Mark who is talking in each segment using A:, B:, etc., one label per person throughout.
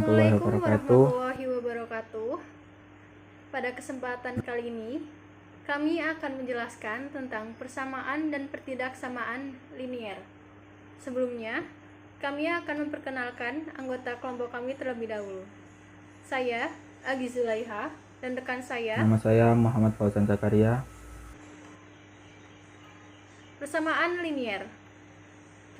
A: warahmatullahi
B: Assalamualaikum
A: wabarakatuh.
B: warahmatullahi wabarakatuh. Pada kesempatan kali ini, kami akan menjelaskan tentang persamaan dan pertidaksamaan linier. Sebelumnya, kami akan memperkenalkan anggota kelompok kami terlebih dahulu. Saya, Agi Zulaiha, dan rekan saya,
A: Nama saya Muhammad Fauzan Zakaria.
B: persamaan linier.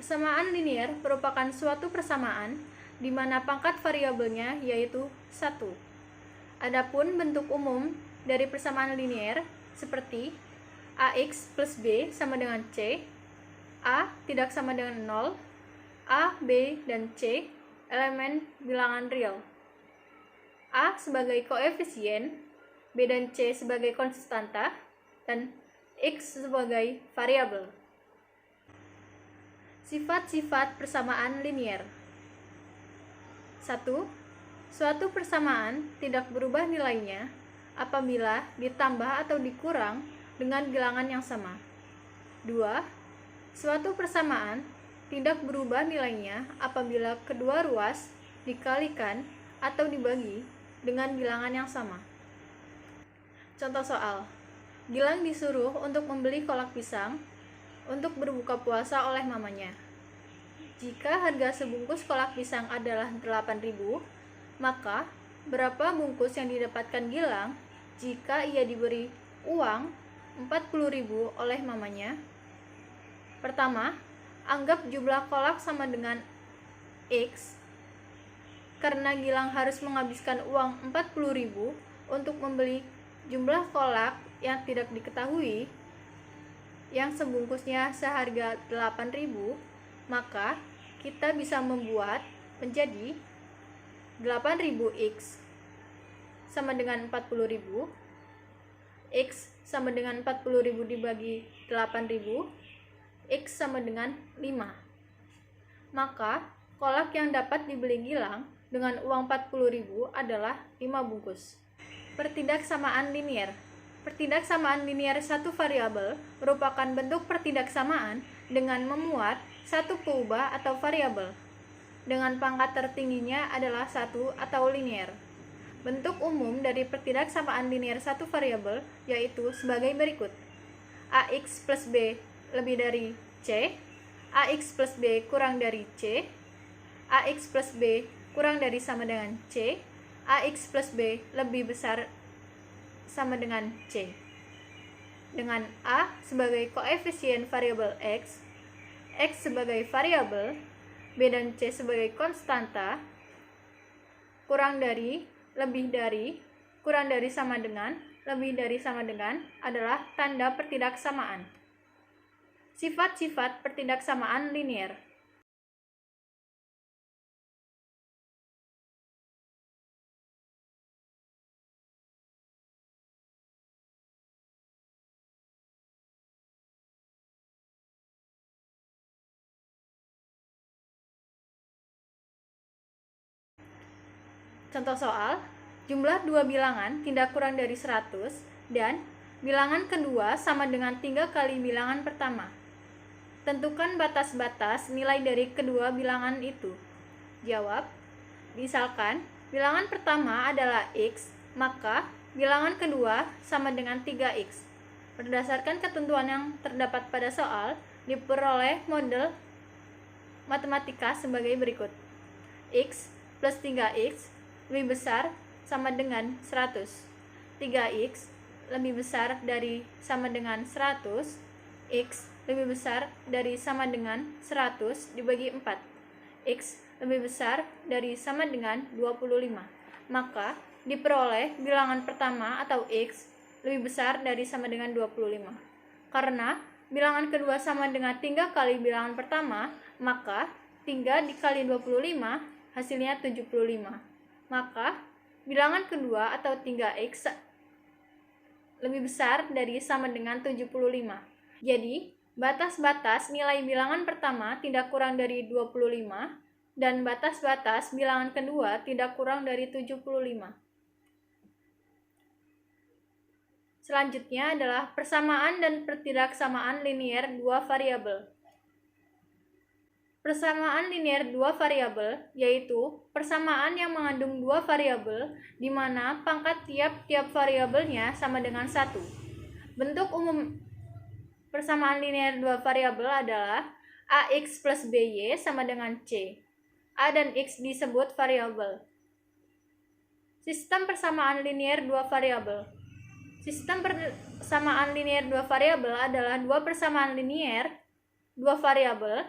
B: Persamaan linier merupakan suatu persamaan di mana pangkat variabelnya yaitu 1. Adapun bentuk umum dari persamaan linier seperti AX plus B sama dengan C, A tidak sama dengan 0, A, B, dan C elemen bilangan real. A sebagai koefisien, B dan C sebagai konstanta, dan X sebagai variabel. Sifat-sifat persamaan linier. 1. Suatu persamaan tidak berubah nilainya apabila ditambah atau dikurang dengan bilangan yang sama. 2. Suatu persamaan tidak berubah nilainya apabila kedua ruas dikalikan atau dibagi dengan bilangan yang sama. Contoh soal. Gilang disuruh untuk membeli kolak pisang untuk berbuka puasa oleh mamanya. Jika harga sebungkus kolak pisang adalah 8.000, maka berapa bungkus yang didapatkan Gilang jika ia diberi uang 40.000 oleh mamanya? Pertama, anggap jumlah kolak sama dengan X. Karena Gilang harus menghabiskan uang 40.000 untuk membeli jumlah kolak yang tidak diketahui, yang sebungkusnya seharga 8.000, maka kita bisa membuat menjadi 8.000x sama dengan 40.000. X sama dengan 40.000 dibagi 8.000, X sama dengan 5. Maka kolak yang dapat dibeli Gilang dengan uang 40.000 adalah 5 bungkus. Pertidaksamaan linier. Pertidaksamaan linier satu variabel merupakan bentuk pertidaksamaan dengan memuat satu peubah atau variabel dengan pangkat tertingginya adalah 1 atau linier. Bentuk umum dari pertidaksamaan linier satu variabel yaitu sebagai berikut. AX plus B lebih dari C, AX plus B kurang dari C, AX plus B kurang dari sama dengan C, AX plus B lebih besar sama dengan C. Dengan A sebagai koefisien variabel X, X sebagai variabel, B dan C sebagai konstanta, kurang dari, lebih dari, kurang dari sama dengan, lebih dari sama dengan adalah tanda pertidaksamaan. Sifat-sifat pertidaksamaan linier. Contoh soal, jumlah dua bilangan tidak kurang dari 100 dan bilangan kedua sama dengan 3 kali bilangan pertama. Tentukan batas-batas nilai dari kedua bilangan itu. Jawab, misalkan bilangan pertama adalah X, maka bilangan kedua sama dengan 3X. Berdasarkan ketentuan yang terdapat pada soal, diperoleh model matematika sebagai berikut. X plus 3X lebih besar sama dengan 100. 3x lebih besar dari sama dengan 100. X lebih besar dari sama dengan 100 dibagi 4. X lebih besar dari sama dengan 25. Maka diperoleh bilangan pertama atau X lebih besar dari sama dengan 25. Karena bilangan kedua sama dengan 3 kali bilangan pertama, maka 3 dikali 25 hasilnya 75. Maka bilangan kedua atau 3x lebih besar dari sama dengan 75. Jadi, batas-batas nilai bilangan pertama tidak kurang dari 25 dan batas-batas bilangan kedua tidak kurang dari 75. Selanjutnya adalah persamaan dan pertidaksamaan linier dua variabel. persamaan linear dua variabel, yaitu persamaan yang mengandung dua variabel di mana pangkat tiap-tiap variabelnya sama dengan 1. Bentuk umum persamaan linear dua variabel adalah AX plus BY sama dengan C. A dan X disebut variabel. Sistem persamaan linear dua variabel. Sistem persamaan linear dua variabel adalah dua persamaan linear dua variabel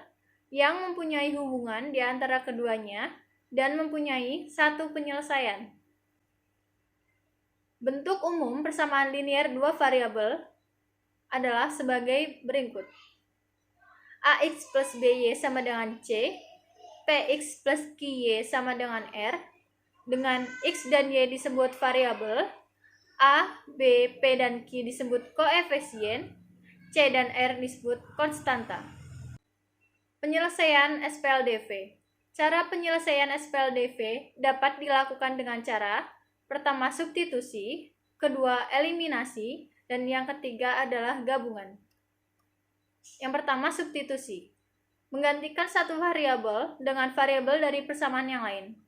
B: yang mempunyai hubungan di antara keduanya dan mempunyai satu penyelesaian. Bentuk umum persamaan linear dua variabel adalah sebagai berikut. AX plus BY sama dengan C, PX plus QY sama dengan R, dengan X dan Y disebut variabel, A, B, P, dan Q disebut koefisien, C dan R disebut konstanta. Penyelesaian SPLDV. Cara penyelesaian SPLDV dapat dilakukan dengan cara pertama substitusi, kedua eliminasi, dan yang ketiga adalah gabungan. Yang pertama substitusi. Menggantikan satu variabel dengan variabel dari persamaan yang lain.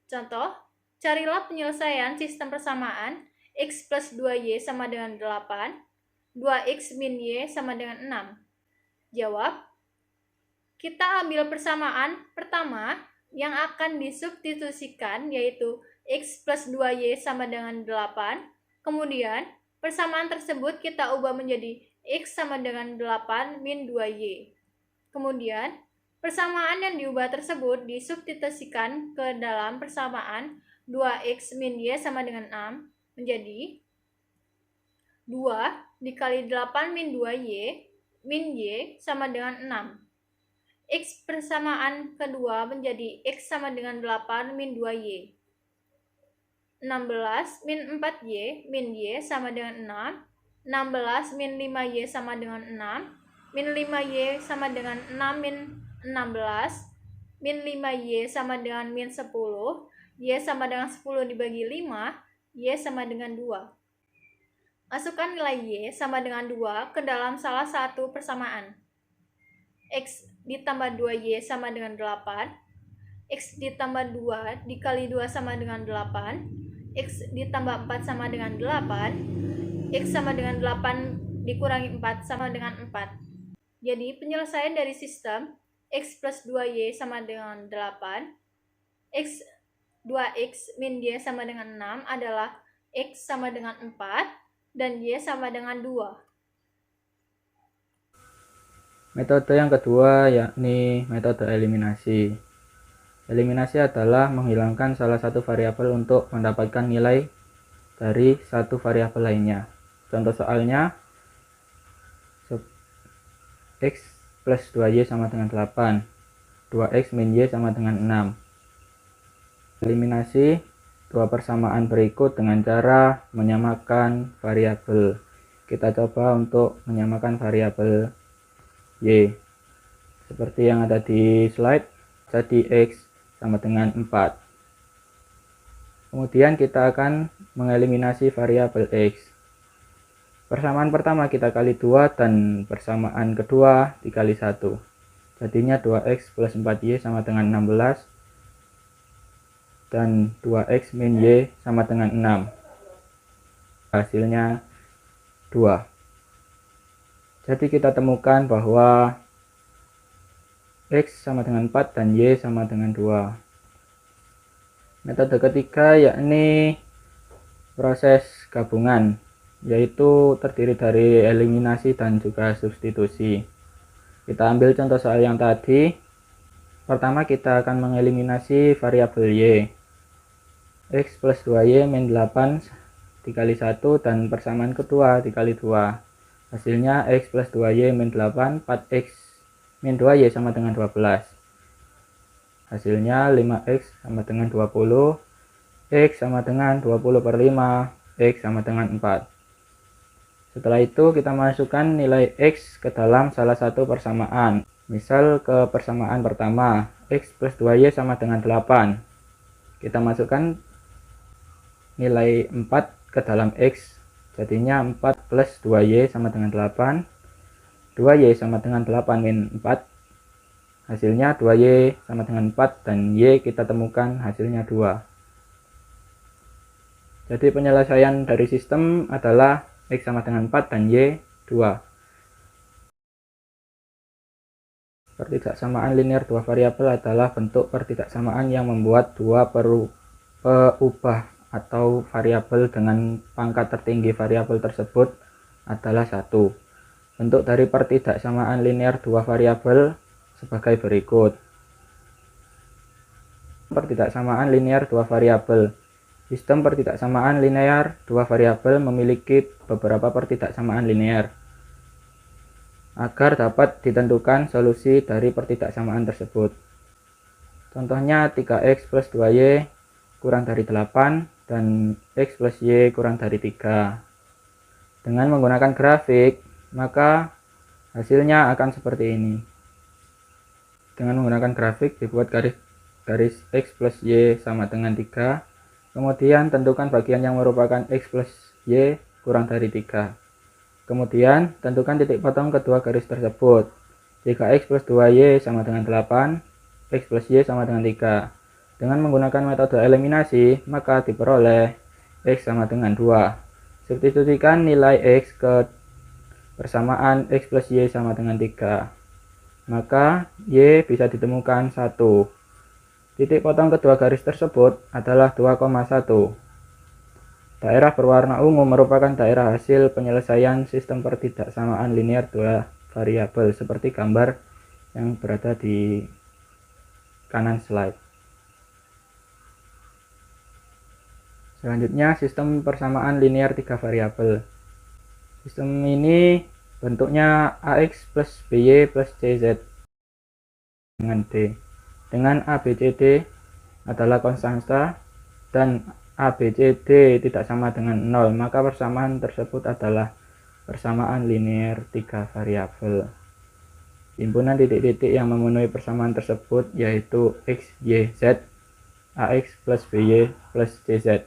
B: Contoh, carilah penyelesaian sistem persamaan X plus 2Y sama dengan 8, 2X min Y sama dengan 6. Jawab, kita ambil persamaan pertama yang akan disubstitusikan yaitu X plus 2Y sama dengan 8. Kemudian, persamaan tersebut kita ubah menjadi X sama dengan 8 min 2Y. Kemudian, persamaan yang diubah tersebut disubstitusikan ke dalam persamaan 2X min Y sama dengan 6 menjadi 2 dikali 8 min 2Y min Y sama dengan 6. X persamaan kedua menjadi X sama dengan 8 min 2Y. 16 min 4Y min Y sama dengan 6. 16 min 5Y sama dengan 6. Min 5Y sama dengan 6 min 16. Min 5Y sama dengan min 10. Y sama dengan 10 dibagi 5. Y sama dengan 2. Masukkan nilai Y sama dengan 2 ke dalam salah satu persamaan. X ditambah 2Y sama dengan 8. X ditambah 2 dikali 2 sama dengan 8. X ditambah 4 sama dengan 8. X sama dengan 8 dikurangi 4 sama dengan 4. Jadi penyelesaian dari sistem X plus 2Y sama dengan 8. X 2X min Y sama dengan 6 adalah X sama dengan 4 dan Y sama dengan 2.
A: Metode yang kedua yakni metode eliminasi. Eliminasi adalah menghilangkan salah satu variabel untuk mendapatkan nilai dari satu variabel lainnya. Contoh soalnya, X plus 2Y sama dengan 8, 2X min Y sama dengan 6. Eliminasi dua persamaan berikut dengan cara menyamakan variabel. Kita coba untuk menyamakan variabel Y seperti yang ada di slide. Jadi X sama dengan 4. Kemudian kita akan mengeliminasi variabel X. Persamaan pertama kita kali 2 dan persamaan kedua dikali 1. Jadinya 2X plus 4Y sama dengan 16 dan 2X min Y sama dengan 6. Hasilnya 2. Jadi kita temukan bahwa X sama dengan 4 dan Y sama dengan 2. Metode ketiga yakni proses gabungan, yaitu terdiri dari eliminasi dan juga substitusi. Kita ambil contoh soal yang tadi. Pertama kita akan mengeliminasi variabel Y. X plus 2Y min 8 dikali 1 dan persamaan kedua dikali 2. Hasilnya X plus 2Y min 8, 4X min 2Y sama dengan 12. Hasilnya 5X sama dengan 20, X sama dengan 20 per 5, X sama dengan 4. Setelah itu kita masukkan nilai X ke dalam salah satu persamaan. Misal ke persamaan pertama, X plus 2Y sama dengan 8. Kita masukkan nilai 4 ke dalam X. Jadinya 4 plus 2Y sama dengan 8. 2Y sama dengan 8 min 4. hasilnya 2Y sama dengan 4, dan Y kita temukan hasilnya 2. Jadi penyelesaian dari sistem adalah X sama dengan 4 dan Y 2. Pertidaksamaan linear dua variabel adalah bentuk pertidaksamaan yang membuat dua peubah atau variabel dengan pangkat tertinggi variabel tersebut adalah 1. Bentuk dari pertidaksamaan linear dua variabel sebagai berikut. Pertidaksamaan linear dua variabel. Sistem pertidaksamaan linear dua variabel memiliki beberapa pertidaksamaan linear. Agar dapat ditentukan solusi dari pertidaksamaan tersebut. Contohnya 3x plus 2y kurang dari 8 dan x plus y kurang dari 3. Dengan menggunakan grafik, maka hasilnya akan seperti ini. Dengan menggunakan grafik, dibuat garis x plus y sama dengan 3. Kemudian tentukan bagian yang merupakan x plus y kurang dari 3. Kemudian tentukan titik potong kedua garis tersebut. Jika x plus 2y sama dengan 8, x plus y sama dengan 3. Dengan menggunakan metode eliminasi, maka diperoleh x sama dengan 2. Substitusikan nilai x ke persamaan x plus y sama dengan 3. Maka y bisa ditemukan 1. Titik potong kedua garis tersebut adalah 2,1. Daerah berwarna ungu merupakan daerah hasil penyelesaian sistem pertidaksamaan linear dua variabel seperti gambar yang berada di kanan slide. Selanjutnya, sistem persamaan linear tiga variabel. Sistem ini bentuknya AX plus BY plus CZ dengan D. Dengan ABCD adalah konstanta dan ABCD tidak sama dengan 0, maka persamaan tersebut adalah persamaan linear tiga variabel. Himpunan titik-titik yang memenuhi persamaan tersebut yaitu X, Y, Z, AX plus BY plus CZ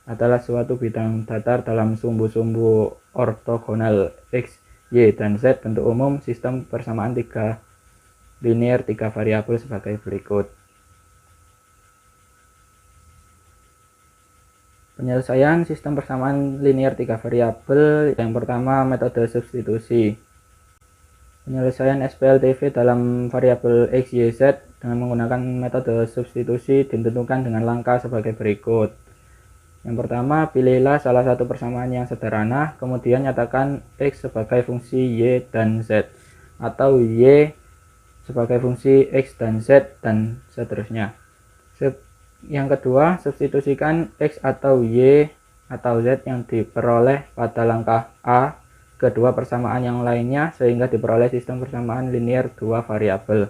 A: adalah suatu bidang datar dalam sumbu-sumbu ortogonal X, Y, dan Z. Bentuk umum sistem persamaan linear tiga variabel sebagai berikut. Penyelesaian sistem persamaan linear tiga variabel. Yang pertama, metode substitusi. Penyelesaian SPLTV dalam variabel X, Y, Z dengan menggunakan metode substitusi ditentukan dengan langkah sebagai berikut. Yang pertama, pilihlah salah satu persamaan yang sederhana, kemudian nyatakan X sebagai fungsi Y dan Z, atau Y sebagai fungsi X dan Z, dan seterusnya. Yang kedua, substitusikan X atau Y atau Z yang diperoleh pada langkah A kedua persamaan yang lainnya sehingga diperoleh sistem persamaan linear dua variabel.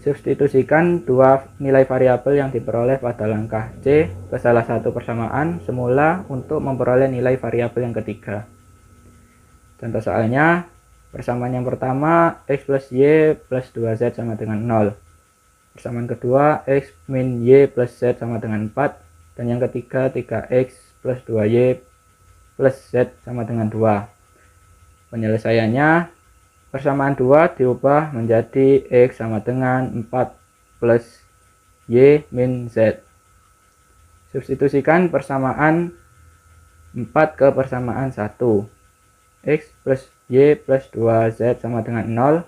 A: Substitusikan dua nilai variabel yang diperoleh pada langkah C ke salah satu persamaan semula untuk memperoleh nilai variabel yang ketiga. Contoh soalnya, persamaan yang pertama X plus Y plus 2Z sama dengan 0. Persamaan kedua, X min Y plus Z sama dengan 4. Dan yang ketiga, 3X plus 2Y plus Z sama dengan 2. Penyelesaiannya, persamaan 2 diubah menjadi X sama dengan 4 plus Y min Z. Substitusikan persamaan 4 ke persamaan 1. X plus Y plus 2Z sama dengan 0.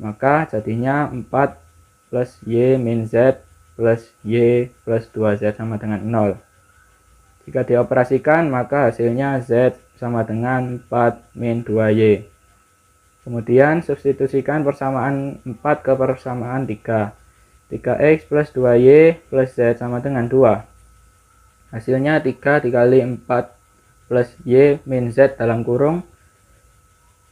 A: Maka jadinya 4 plus Y min Z plus Y plus 2Z sama dengan 0. Jika dioperasikan, maka hasilnya Z sama dengan 4 min 2Y. Kemudian substitusikan persamaan 4 ke persamaan 3. 3X plus 2Y plus Z sama dengan 2. Hasilnya 3 dikali 4 plus Y min Z dalam kurung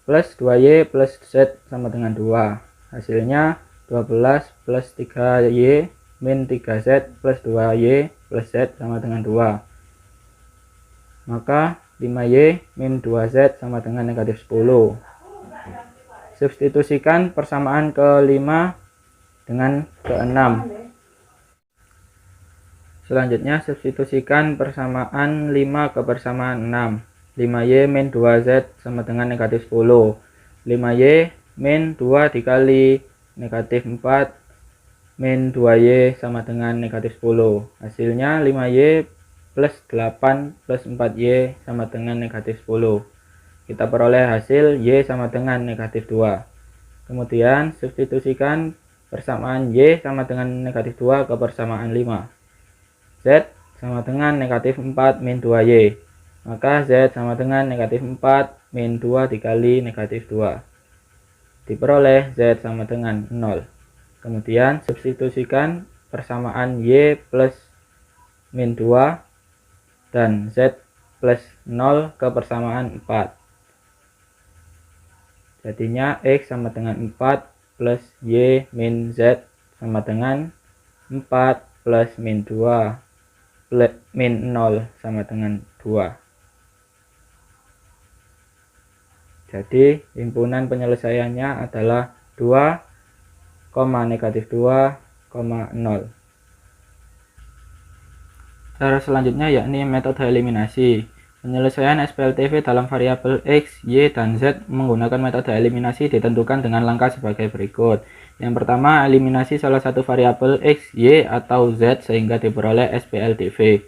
A: plus 2Y plus Z sama dengan 2. Hasilnya 12 plus 3Y min 3Z plus 2Y plus Z sama dengan 2. Maka 5Y min 2Z sama dengan negatif 10. Substitusikan persamaan ke-5 dengan ke-6. Selanjutnya, substitusikan persamaan 5 ke persamaan 6. 5Y min 2Z sama dengan negatif 10. 5Y min 2 dikali negatif 4 min 2Y sama dengan negatif 10. Hasilnya 5Y plus 8 plus 4Y sama dengan negatif 10. Kita peroleh hasil Y sama dengan negatif 2. Kemudian substitusikan persamaan Y sama dengan negatif 2 ke persamaan 5. Z sama dengan negatif 4 min 2Y. Maka Z sama dengan negatif 4 min 2 dikali negatif 2. Diperoleh Z sama dengan 0. Kemudian substitusikan persamaan Y plus min 2 dan Z plus 0 ke persamaan 4. Jadinya X sama dengan 4 plus Y min Z sama dengan 4 plus min 2 min 0 sama dengan 2. Jadi himpunan penyelesaiannya adalah 2, negatif 2, 0. Cara selanjutnya yakni metode eliminasi. Penyelesaian SPLTV dalam variabel X, Y, dan Z menggunakan metode eliminasi ditentukan dengan langkah sebagai berikut. Yang pertama, eliminasi salah satu variabel X, Y, atau Z sehingga diperoleh SPLTV.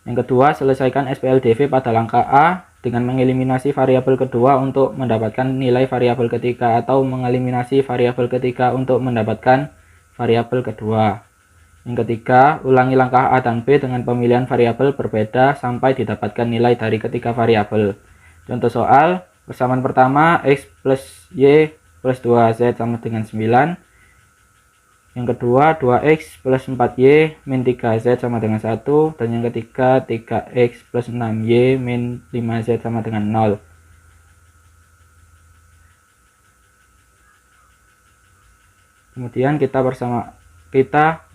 A: Yang kedua, selesaikan SPLTV pada langkah A dengan mengeliminasi variabel kedua untuk mendapatkan nilai variabel ketiga atau mengeliminasi variabel ketiga untuk mendapatkan variabel kedua. Yang ketiga, ulangi langkah A dan B dengan pemilihan variabel berbeda sampai didapatkan nilai dari ketiga variabel. Contoh soal, persamaan pertama X plus Y plus 2Z sama dengan 9. Yang kedua, 2X plus 4Y min 3Z sama dengan 1. Dan yang ketiga, 3X plus 6Y min 5Z sama dengan 0. Kemudian kita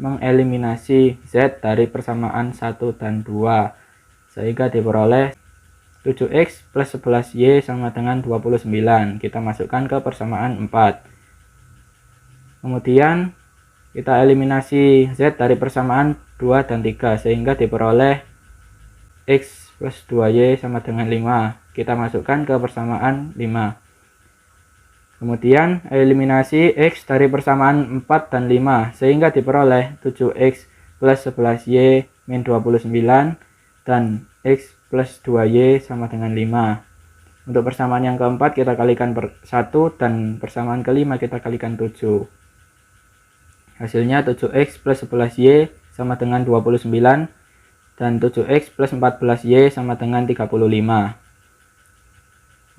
A: mengeliminasi Z dari persamaan 1 dan 2 sehingga diperoleh 7X plus 11Y sama dengan 29. Kita masukkan ke persamaan 4. Kemudian kita eliminasi Z dari persamaan 2 dan 3 sehingga diperoleh X plus 2Y sama dengan 5. Kita masukkan ke persamaan 5. Kemudian eliminasi X dari persamaan 4 dan 5 sehingga diperoleh 7X plus 11Y min 29 dan X plus 2Y sama dengan 5. Untuk persamaan yang keempat kita kalikan per 1 dan persamaan kelima kita kalikan 7. Hasilnya 7X plus 11Y sama dengan 29 dan 7X plus 14Y sama dengan 35.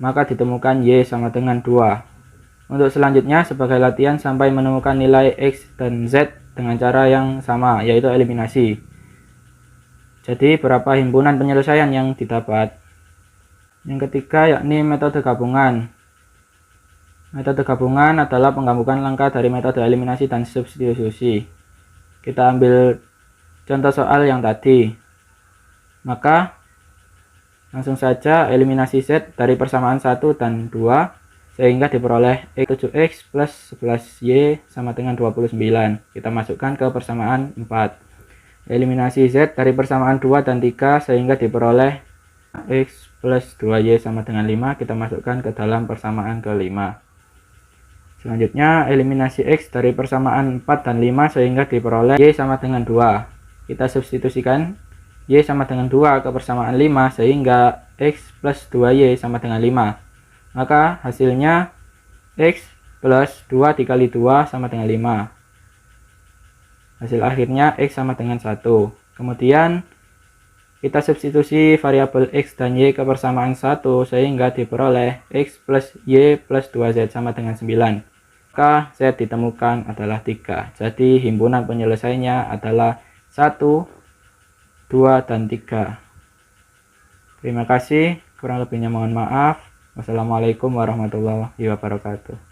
A: Maka ditemukan Y sama dengan 2. Untuk selanjutnya sebagai latihan sampai menemukan nilai X dan Z dengan cara yang sama, yaitu eliminasi. Jadi berapa himpunan penyelesaian yang didapat? Yang ketiga yakni metode gabungan. Metode gabungan adalah penggabungan langkah dari metode eliminasi dan substitusi. Kita ambil contoh soal yang tadi. Maka langsung saja eliminasi Z dari persamaan 1 dan 2 sehingga diperoleh 7X plus 11Y sama dengan 29. Kita masukkan ke persamaan 4. Eliminasi Z dari persamaan 2 dan 3 sehingga diperoleh X plus 2Y sama dengan 5. Kita masukkan ke dalam persamaan ke-5. Selanjutnya eliminasi X dari persamaan 4 dan 5 sehingga diperoleh Y sama dengan 2. Kita substitusikan Y sama dengan 2 ke persamaan 5 sehingga X plus 2Y sama dengan 5. Maka hasilnya X plus 2 dikali 2 sama dengan 5. Hasil akhirnya X sama dengan 1. Kemudian kita substitusi variabel X dan Y ke persamaan 1 sehingga diperoleh X plus Y plus 2Z sama dengan 9. Maka Z ditemukan adalah 3. Jadi himpunan penyelesaiannya adalah 1, 2, dan 3. Terima kasih. Kurang lebihnya mohon maaf. Wassalamualaikum warahmatullahi wabarakatuh.